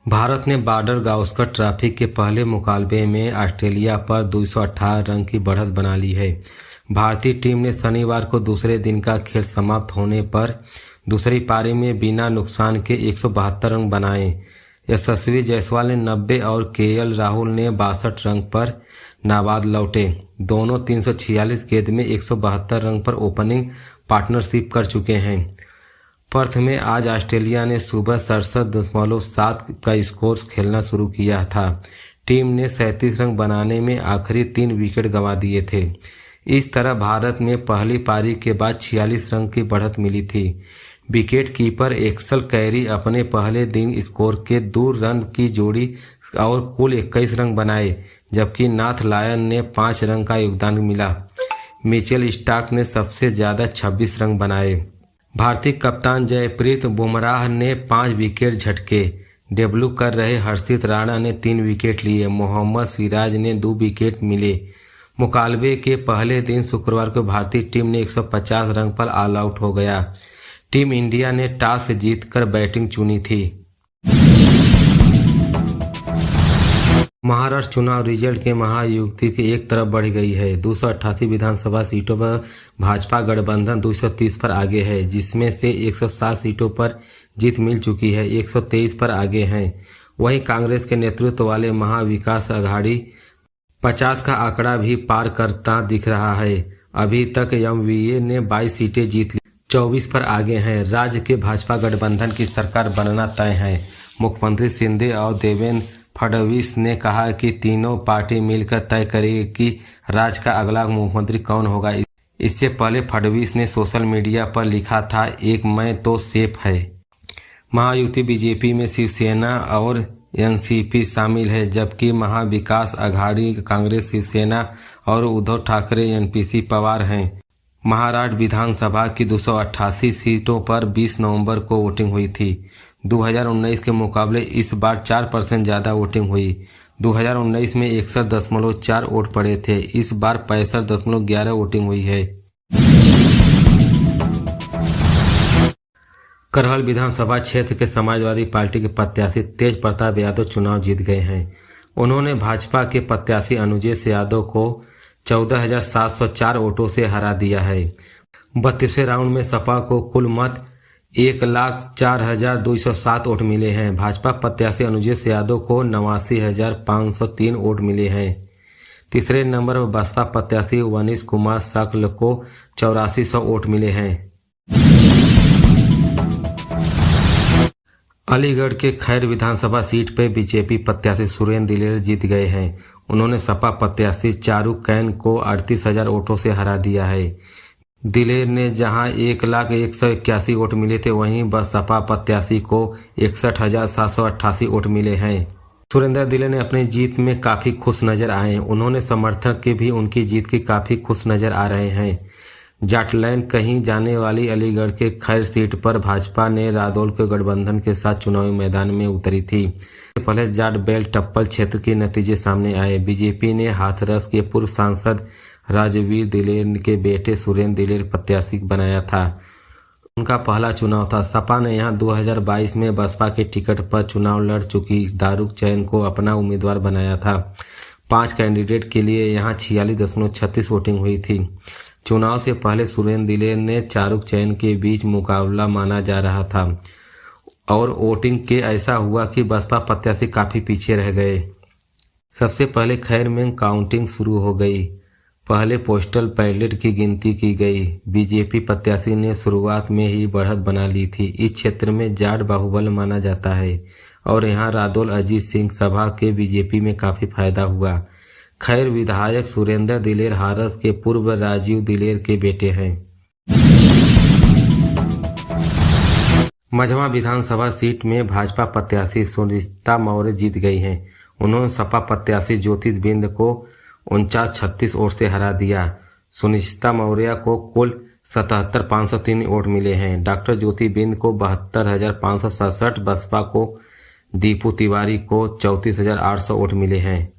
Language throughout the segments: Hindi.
भारत ने बॉर्डर गावस्कर ट्रॉफी के पहले मुकाबले में ऑस्ट्रेलिया पर 218 रन की बढ़त बना ली है। भारतीय टीम ने शनिवार को दूसरे दिन का खेल समाप्त होने पर दूसरी पारी में बिना नुकसान के 172 रन बनाए। यशस्वी जायसवाल ने 90 और केएल राहुल ने 62 रन पर नाबाद लौटे। दोनों 346 गेंद में 172 रन पर ओपनिंग पार्टनरशिप कर चुके हैं। पर्थ में आज ऑस्ट्रेलिया ने सुबह 67.7 का स्कोर खेलना शुरू किया था। टीम ने 37 रन बनाने में आखिरी 3 विकेट गंवा दिए थे। इस तरह भारत में पहली पारी के बाद 46 रन की बढ़त मिली थी। विकेट कीपर एक्सल कैरी अपने पहले दिन स्कोर के 2 रन की जोड़ी और कुल 21 रन बनाए, जबकि नाथ लायन ने 5 रन का योगदान मिला। मिचेल स्टार्क ने सबसे ज्यादा 26 रन बनाए। भारतीय कप्तान जयप्रीत बुमराह ने 5 विकेट झटके। डेब्यू कर रहे हर्षित राणा ने 3 विकेट लिए। मोहम्मद सिराज ने 2 विकेट मिले। मुकाबले के पहले दिन शुक्रवार को भारतीय टीम ने 150 रन पर ऑल आउट हो गया। टीम इंडिया ने टॉस जीतकर बैटिंग चुनी थी। महाराष्ट्र चुनाव रिजल्ट के महायुति की एक तरफ बढ़ गई है। 288 विधानसभा सीटों पर भाजपा गठबंधन 230 पर आगे है, जिसमें से 107 सीटों पर जीत मिल चुकी है, 123 पर आगे हैं। वहीं कांग्रेस के नेतृत्व वाले महाविकास अघाड़ी 50 का आंकड़ा भी पार करता दिख रहा है। अभी तक एमवीए ने 22 सीटें जीत ली, 24 पर आगे हैं। राज्य के भाजपा गठबंधन की सरकार बनना तय है। मुख्यमंत्री शिंदे और देवेंद्र फडणवीस ने कहा कि तीनों पार्टी मिलकर तय करेगी कि राज्य का अगला मुख्यमंत्री कौन होगा। इससे पहले फडणवीस ने सोशल मीडिया पर लिखा था, एक मैं तो सेफ है। महायुति बीजेपी में शिवसेना और एनसीपी शामिल है, जबकि महाविकास अघाड़ी कांग्रेस, शिवसेना और उद्धव ठाकरे एनपीसी पवार हैं। महाराष्ट्र विधानसभा की 288 सीटों पर 20 नवंबर को वोटिंग हुई थी। 2019 के मुकाबले इस बार 4% ज्यादा वोटिंग हुई। 2019 में 61.4 वोट पड़े थे, इस बार 65.11 वोटिंग हुई है। करहल विधानसभा क्षेत्र के समाजवादी पार्टी के प्रत्याशी तेज प्रताप यादव चुनाव जीत गए हैं। उन्होंने भाजपा के प्रत्याशी अनुजेश यादव को 14,704 वोटों से हरा दिया है। 32वें राउंड में सपा को कुल मत 1,04,207 वोट मिले हैं। भाजपा प्रत्याशी अनुजेश यादव को 89,503 वोट मिले हैं। तीसरे नंबर पर बसपा प्रत्याशी वनीश कुमार शक्ल को 8400 वोट मिले हैं। अलीगढ़ के खैर विधानसभा सीट पर बीजेपी प्रत्याशी सुरेंद्र दिलेर जीत गए हैं। उन्होंने सपा प्रत्याशी चारू कैन को 38,000 वोटों से हरा दिया है। दिलेर ने जहां 1,01,81 वोट मिले थे, वहीं बसपा प्रत्याशी को 61,788 वोट मिले हैं। सुरेंद्र दिलेर ने अपनी जीत में काफी खुश नजर आए। उन्होंने समर्थक के भी उनकी जीत की काफी खुश नजर आ रहे हैं। जाटलैंड कहीं जाने वाली अलीगढ़ के खैर सीट पर भाजपा ने रादौल के गठबंधन के साथ चुनावी मैदान में उतरी थी। पहले जाट बेल्ट टप्पल क्षेत्र के नतीजे सामने आए। बीजेपी ने हाथरस के पूर्व सांसद राजवीर दिलेर के बेटे सुरेंद्र दिलेर प्रत्याशी बनाया था। उनका पहला चुनाव था। सपा ने यहां 2022 में बसपा के टिकट पर चुनाव लड़ चुकी दारुक चैन को अपना उम्मीदवार बनाया था। 5 कैंडिडेट के लिए यहां 46.36 वोटिंग हुई थी। चुनाव से पहले सुरेंद्र दिलेर ने चारुक चैन के बीच मुकाबला माना जा रहा था और वोटिंग के ऐसा हुआ कि बसपा प्रत्याशी काफी पीछे रह गए। सबसे पहले खैर में काउंटिंग शुरू हो गई। पहले पोस्टल बैलेट की गिनती की गई। बीजेपी प्रत्याशी ने शुरुआत में ही बढ़त बना ली थी। इस क्षेत्र में जाट बाहुबल माना जाता है और यहाँ रादौल अजीत सिंह सभा के बीजेपी में काफी फायदा हुआ। खैर विधायक सुरेंद्र दिलेर हारस के पूर्व राजीव दिलेर के बेटे हैं। मझवा विधानसभा सीट में भाजपा प्रत्याशी सुनीता मौर्य जीत गई हैं। उन्होंने सपा प्रत्याशी ज्योतिर्बिंद को 49-36 वोट से हरा दिया। सुनीता मौर्य को कुल 77,503 वोट मिले हैं। डॉक्टर ज्योतिर्बिंद को 72,567, बसपा को दीपू तिवारी को 34,800 वोट मिले हैं।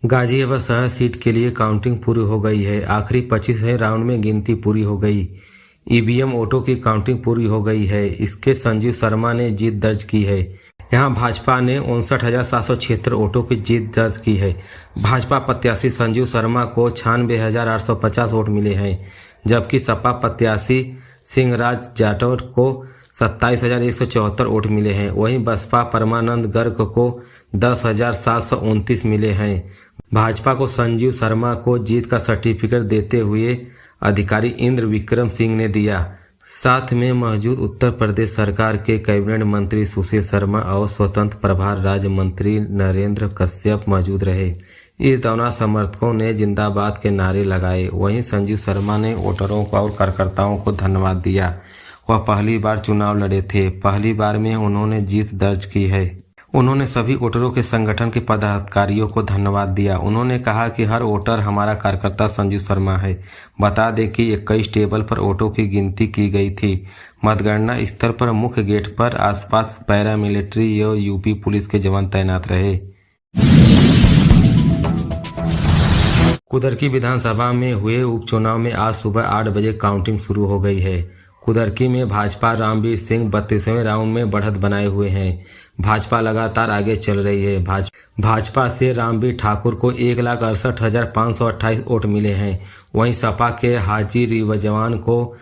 गाजियाबाद शहर सीट के लिए काउंटिंग पूरी हो गई है। आखिरी 25वें राउंड में गिनती पूरी हो गई। ईवीएम वोटों की काउंटिंग पूरी हो गई है। इसके संजीव शर्मा ने जीत दर्ज की है। यहां भाजपा ने 59,776 वोटों की जीत दर्ज की है। भाजपा प्रत्याशी संजीव शर्मा को 96,850 वोट मिले हैं, जबकि सपा प्रत्याशी सिंहराज जाटव को 27,174 वोट मिले हैं। वहीं बसपा परमानंद गर्ग को 10,729 मिले हैं। भाजपा को संजीव शर्मा को जीत का सर्टिफिकेट देते हुए अधिकारी इंद्र विक्रम सिंह ने दिया। साथ में मौजूद उत्तर प्रदेश सरकार के कैबिनेट मंत्री सुशील शर्मा और स्वतंत्र प्रभार राज्य मंत्री नरेंद्र कश्यप मौजूद रहे। इस दौरान समर्थकों ने जिंदाबाद के नारे लगाए। वहीं संजीव शर्मा ने वोटरों को और कार्यकर्ताओं को धन्यवाद दिया। वह पहली बार चुनाव लड़े थे। पहली बार में उन्होंने जीत दर्ज की है। उन्होंने सभी वोटरों के संगठन के पदाधिकारियों को धन्यवाद दिया। उन्होंने कहा कि हर वोटर हमारा कार्यकर्ता संजीव शर्मा है। बता दें कि 21 टेबल पर वोटों की गिनती की गई थी। मतगणना स्थल पर मुख्य गेट पर आसपास पैरामिलिट्री और यूपी पुलिस के जवान तैनात रहे। कुदरकी विधानसभा में हुए उपचुनाव में आज सुबह 8 बजे काउंटिंग शुरू हो गई है। कुदरकी में भाजपा रामवीर सिंह 32वें राउंड में बढ़त बनाए हुए हैं। भाजपा लगातार आगे चल रही है। भाजपा से रामवीर ठाकुर को 1,68,528 वोट मिले हैं। वहीं सपा के हाजी रिजवान को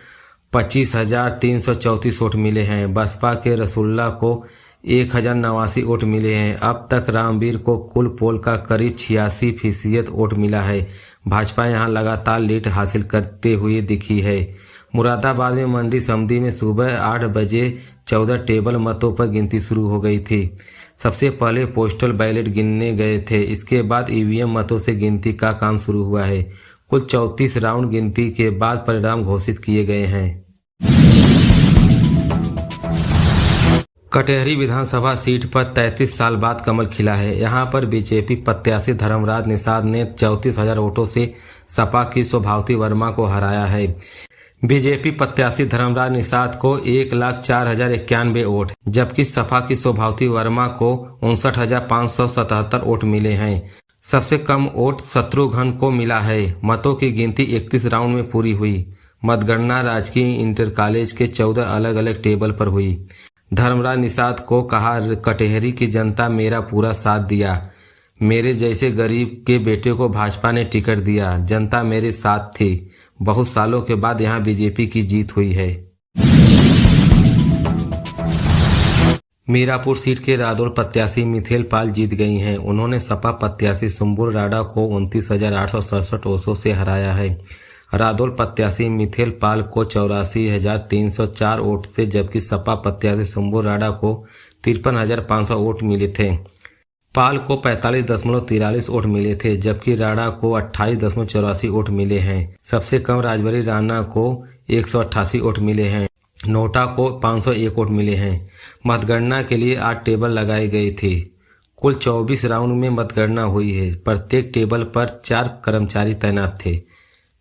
25,334 वोट मिले हैं। बसपा के रसुल्ला को 1,089 वोट मिले हैं। अब तक रामवीर को कुल पोल का करीब 86% वोट मिला है। भाजपा यहां लगातार लीड हासिल करते हुए दिखी है। मुरादाबाद में मंडी समधी में सुबह 8 बजे 14 टेबल मतों पर गिनती शुरू हो गई थी। सबसे पहले पोस्टल बैलेट गिनने गए थे। इसके बाद ईवीएम मतों से गिनती का काम शुरू हुआ है। कुल 34 राउंड गिनती के बाद परिणाम घोषित किए गए हैं। कटेहरी विधानसभा सीट पर 33 साल बाद कमल खिला है। यहां पर बीजेपी प्रत्याशी धर्मराज निषाद ने 34,000 वोटों से सपा की शोभावती वर्मा को हराया है। बीजेपी प्रत्याशी धर्मराज निषाद को 1,04,091 वोट, जबकि सपा की शोभावती वर्मा को 59,577 वोट मिले हैं। सबसे कम वोट शत्रुघ्न को मिला है। मतों की गिनती 31 राउंड में पूरी हुई। मतगणना राजकीय इंटर कॉलेज के 14 अलग अलग टेबल पर हुई। धर्मराज निषाद को कहा, कटेहरी की जनता मेरा पूरा साथ दिया। मेरे जैसे गरीब के बेटे को भाजपा ने टिकट दिया। जनता मेरे साथ थी। बहुत सालों के बाद यहां बीजेपी की जीत हुई है। मीरापुर सीट के रादौल प्रत्याशी मिथेल पाल जीत गई हैं। उन्होंने सपा प्रत्याशी सुंबुल राडा को 29,867 वोटों से हराया है। रादौल प्रत्याशी मिथेल पाल को 84,304 वोट से, जबकि सपा प्रत्याशी सुंबुल राडा को 53,500 वोट मिले थे। पाल को 45.43 वोट मिले थे, जबकि राणा को 28.84 वोट मिले हैं। सबसे कम राजबरी राणा को 188 वोट मिले हैं। नोटा को 501 वोट मिले हैं। मतगणना के लिए 8 टेबल लगाई गई थी। कुल 24 राउंड में मतगणना हुई है। प्रत्येक टेबल पर 4 कर्मचारी तैनात थे।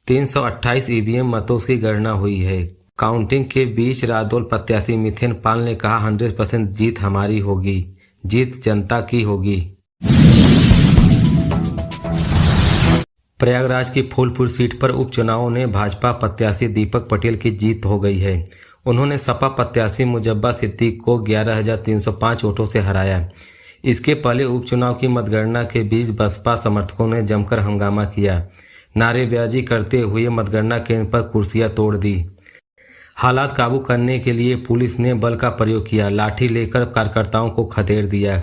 328 ईवीएम मतों की गणना हुई है। काउंटिंग के बीच रादौल प्रत्याशी मिथेल पाल ने कहा, 100% जीत हमारी होगी, जीत जनता की होगी। प्रयागराज की फूलपुर सीट पर उपचुनावों ने भाजपा प्रत्याशी दीपक पटेल की जीत हो गई है। उन्होंने सपा प्रत्याशी मुजब्बा सिद्दीक को 11,305 वोटों से हराया। इसके पहले उपचुनाव की मतगणना के बीच बसपा समर्थकों ने जमकर हंगामा किया। नारेबाजी करते हुए मतगणना केंद्र पर कुर्सियां तोड़ दी। हालात काबू करने के लिए पुलिस ने बल का प्रयोग किया। लाठी लेकर कार्यकर्ताओं को खदेड़ दिया।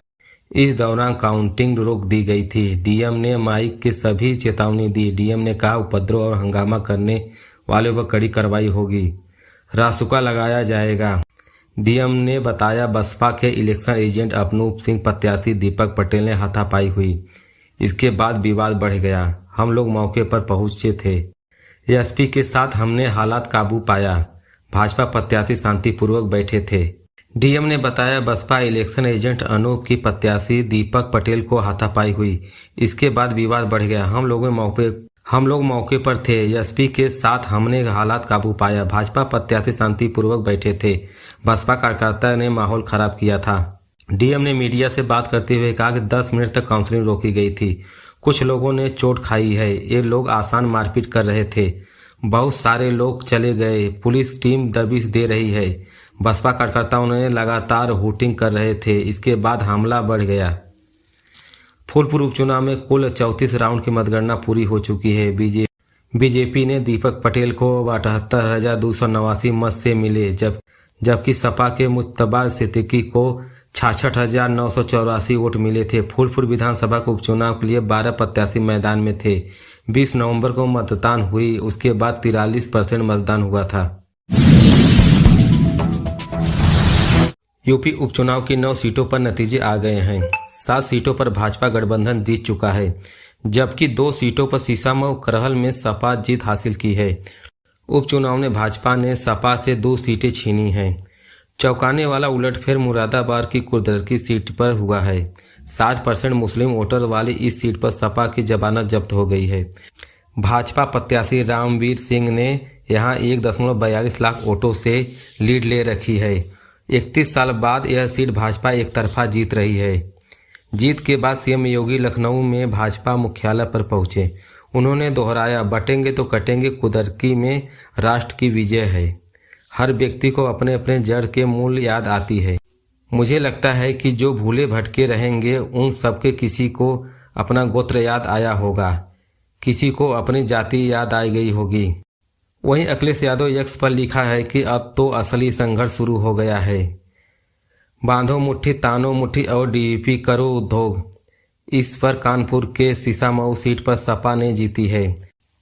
इस दौरान काउंटिंग रोक दी गई थी। डीएम ने माइक के सभी चेतावनी दी। डीएम ने कहा, उपद्रव और हंगामा करने वालों पर कड़ी कार्रवाई होगी, रासुका लगाया जाएगा। डीएम ने बताया, बसपा के इलेक्शन एजेंट अनूप सिंह प्रत्याशी दीपक पटेल ने हाथापाई हुई। इसके बाद विवाद बढ़ गया। हम लोग मौके पर पहुंचे थे। एसपी के साथ हमने हालात काबू पाया। भाजपा प्रत्याशी शांतिपूर्वक बैठे थे। डीएम ने बताया, बसपा इलेक्शन एजेंट अनूप की प्रत्याशी दीपक पटेल को हाथापाई हुई। इसके बाद विवाद बढ़ गया। हम लोग मौके पर थे। एसपी के साथ हमने हालात काबू पाया। भाजपा प्रत्याशी शांतिपूर्वक बैठे थे। बसपा कार्यकर्ता ने माहौल खराब किया था। डीएम ने मीडिया से बात करते हुए कहा कि 10 मिनट तक काउंसलिंग रोकी गई थी। कुछ लोगों ने चोट खाई है। ये लोग आसान मारपीट कर रहे थे। बहुत सारे लोग चले गए। पुलिस टीम दबिश दे रही है। बसपा कार्यकर्ताओं ने लगातार हुटिंग कर रहे थे। इसके बाद हमला बढ़ गया। फूलपुर उपचुनाव में कुल 34 राउंड की मतगणना पूरी हो चुकी है। बीजेपी ने दीपक पटेल को 78,289 मत से मिले, जबकि सपा के मुत्तबा सिद्दीकी को 66,984 वोट मिले थे। फूलपुर विधानसभा के उपचुनाव के लिए 12 प्रत्याशी मैदान में थे। 20 नवंबर को मतदान हुई। उसके बाद 43% मतदान हुआ था। यूपी उपचुनाव की 9 सीटों पर नतीजे आ गए हैं। 7 सीटों पर भाजपा गठबंधन जीत चुका है, जबकि 2 सीटों पर सीसामऊ करहल में सपा जीत हासिल की है। उपचुनाव में भाजपा ने सपा से 2 सीटें छीनी हैं। चौंकाने वाला उलटफेर मुरादाबाद की कुर्दरकी सीट पर हुआ है। 60% मुस्लिम वोटर वाली इस सीट पर सपा की जमानत जब्त हो गई है। भाजपा प्रत्याशी रामवीर सिंह ने यहां 1.42 लाख वोटों से लीड ले रखी है। 31 साल बाद यह सीट भाजपा एक तरफा जीत रही है। जीत के बाद सीएम योगी लखनऊ में भाजपा मुख्यालय पर पहुंचे। उन्होंने दोहराया, बटेंगे तो कटेंगे, कुर्दरकी में राष्ट्र की विजय है। हर व्यक्ति को अपने अपने जड़ के मूल याद आती है। मुझे लगता है कि जो भूले भटके रहेंगे उन सबके किसी को अपना गोत्र याद आया होगा, किसी को अपनी जाति याद आई गई होगी। वहीं अखिलेश यादव एक्स पर लिखा है कि अब तो असली संघर्ष शुरू हो गया है। बांधो मुट्ठी, तानो मुट्ठी और डीवीपी करो उद्योग। इस पर कानपुर के सीसामऊ सीट पर सपा ने जीती है।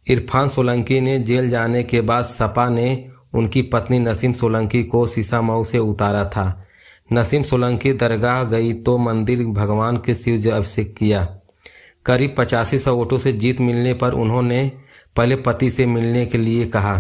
इरफान सोलंकी ने जेल जाने के बाद सपा ने उनकी पत्नी नसीम सोलंकी को सीसामऊ से उतारा था। नसीम सोलंकी दरगाह गई तो मंदिर भगवान के शिव अभिषेक किया। करीब 8500 वोटों से जीत मिलने पर उन्होंने पहले पति से मिलने के लिए कहा।